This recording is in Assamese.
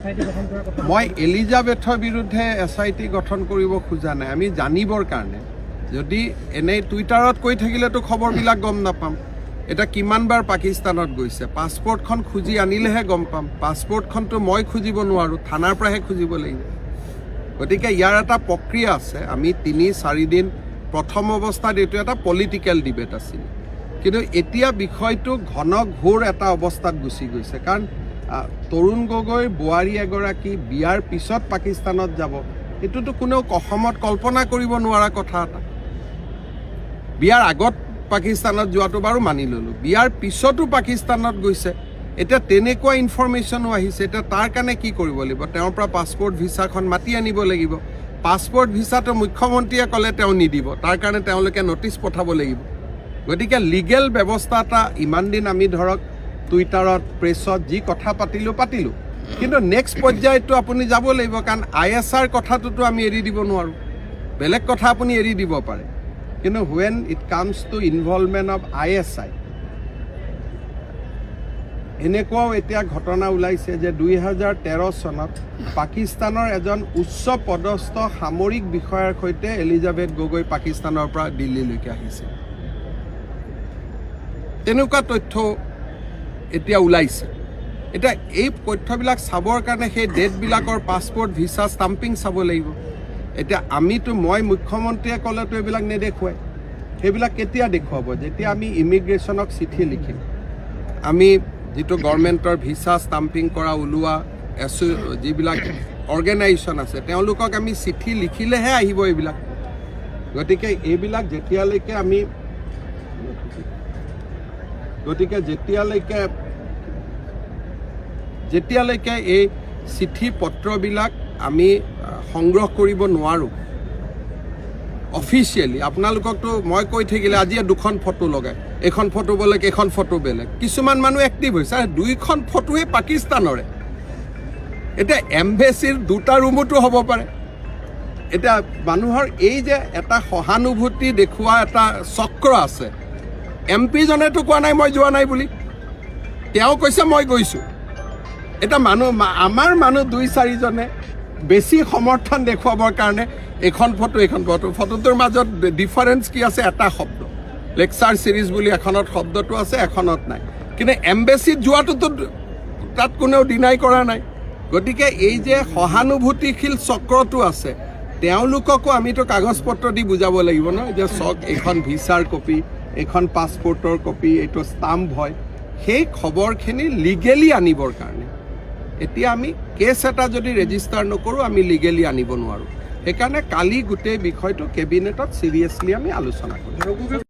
মই এলিজাবেথৰ বিৰুদ্ধে SIT গঠন কৰিব খোজা নাই। আমি জানিবৰ কাৰণে যদি এনে টুইটাৰত কৈ থাকিলেতো খবৰবিলাক গম নাপাম। এটা কিমানবাৰ পাকিস্তানত গৈছে, পাছপৰ্টখন খুজি আনিলেহে গম পাম। পাছপৰ্টখনতো মই খুজিব নোৱাৰোঁ, থানাৰ পৰাহে খুজিব লাগিব। গতিকে ইয়াৰ এটা প্ৰক্ৰিয়া আছে। আমি ৩-৪ দিন প্ৰথম অৱস্থাত এইটো এটা পলিটিকেল ডিবেট আছিল, কিন্তু এতিয়া বিষয়টো ঘনঘোৰ এটা অৱস্থাত গুচি গৈছে। কাৰণ তৰুণ গগৈৰ বোৱাৰী এগৰাকী বিয়াৰ পিছত পাকিস্তানত যাব, এইটোতো কোনেও অসমত কল্পনা কৰিব নোৱাৰা কথা এটা। বিয়াৰ আগত পাকিস্তানত যোৱাটো বাৰু মানি ল'লোঁ, বিয়াৰ পিছতো পাকিস্তানত গৈছে। এতিয়া তেনেকুৱা ইনফৰমেশ্যনো আহিছে। এতিয়া তাৰ কাৰণে কি কৰিব লাগিব? তেওঁৰ পৰা পাছপৰ্ট ভিছাখন মাতি আনিব লাগিব। পাছপৰ্ট ভিছাটো মুখ্যমন্ত্ৰীয়ে ক'লে তেওঁ নিদিব, তাৰ কাৰণে তেওঁলোকে নটিচ পঠাব লাগিব। গতিকে লিগেল ব্যৱস্থা এটা ইমান দিন আমি ধৰক টুইটাৰত প্ৰেছত যি কথা পাতিলোঁ, কিন্তু নেক্সট পৰ্যায়তো আপুনি যাব লাগিব। কাৰণ ISR কথাটোতো আমি এৰি দিব নোৱাৰোঁ। বেলেগ কথা আপুনি এৰি দিব পাৰে, কিন্তু when it comes two involvement of ISI, এনেকুৱাও এতিয়া ঘটনা ওলাইছে যে 2013 চনত পাকিস্তানৰ এজন উচ্চ পদস্থ সামৰিক বিষয়াৰ সৈতে এলিজাবেথ গগৈ পাকিস্তানৰ পৰা দিল্লীলৈকে আহিছে। তেনেকুৱা তথ্য এতিয়া ওলাইছে। এতিয়া এই তথ্যবিলাক চাবৰ কাৰণে সেই ডেটবিলাকৰ পাছপৰ্ট ভিছা ষ্টাম্পিং চাব লাগিব। এতিয়া মই মুখ্যমন্ত্ৰীয়ে ক'লেতো এইবিলাক নেদেখুৱাই। সেইবিলাক কেতিয়া দেখুৱাব? যেতিয়া আমি ইমিগ্ৰেশ্যনক চিঠি লিখিম, আমি যিটো গভৰ্ণমেণ্টৰ ভিছা ষ্টাম্পিং কৰা ওলোৱা যিবিলাক অৰ্গেনাইজেশ্যন আছে, তেওঁলোকক আমি চিঠি লিখিলেহে আহিব এইবিলাক। গতিকে এইবিলাক যেতিয়ালৈকে এই চিঠি পত্ৰবিলাক আমি সংগ্ৰহ কৰিব নোৱাৰোঁ অফিচিয়েলি, আপোনালোককতো মই কৈ থাকিলে আজিয়ে 2খন ফটো লগাই, এখন ফটো বেলেগ, এখন ফটো বেলেগ। কিছুমান মানুহ এক্টিভ হৈছে, 2খন ফটোৱে পাকিস্তানৰে। এতিয়া এম্বেচিৰ 2টা ৰুমতো হ'ব পাৰে। এতিয়া মানুহৰ এই যে এটা সহানুভূতি দেখুওৱা এটা চক্ৰ আছে। MP জনেতো কোৱা নাই মই যোৱা নাই বুলি, তেওঁ কৈছে মই গৈছোঁ। এটা আমাৰ মানুহ 2-4 জনে বেছি সমৰ্থন দেখুৱাবৰ কাৰণে এখন ফটোটোৰ মাজত ডিফাৰেঞ্চ কি আছে? এটা শব্দ। লেকচাৰ চিৰিজ বুলি এখনত শব্দটো আছে, এখনত নাই। কিন্তু এম্বেচিত যোৱাটোতো তাত কোনেও ডিনাই কৰা নাই। গতিকে এই যে সহানুভূতিশীল চক্ৰটো আছে, তেওঁলোককো আমিতো কাগজ পত্ৰ দি বুজাব লাগিব ন, যে চাওক এইখন ভিছাৰ কপি, এইখন পাছপৰ্টৰ কপি, এইটো ষ্টাম্প হয়। সেই খবৰখিনি লিগেলি আনিবৰ কাৰণে এতিয়া আমি কেছ এটা যদি ৰেজিষ্টাৰ নকৰোঁ, আমি লিগেলি আনিব নোৱাৰোঁ। সেইকাৰণে কালি গোটেই বিষয়টো কেবিনেটত চিৰিয়াছলি আমি আলোচনা কৰিম।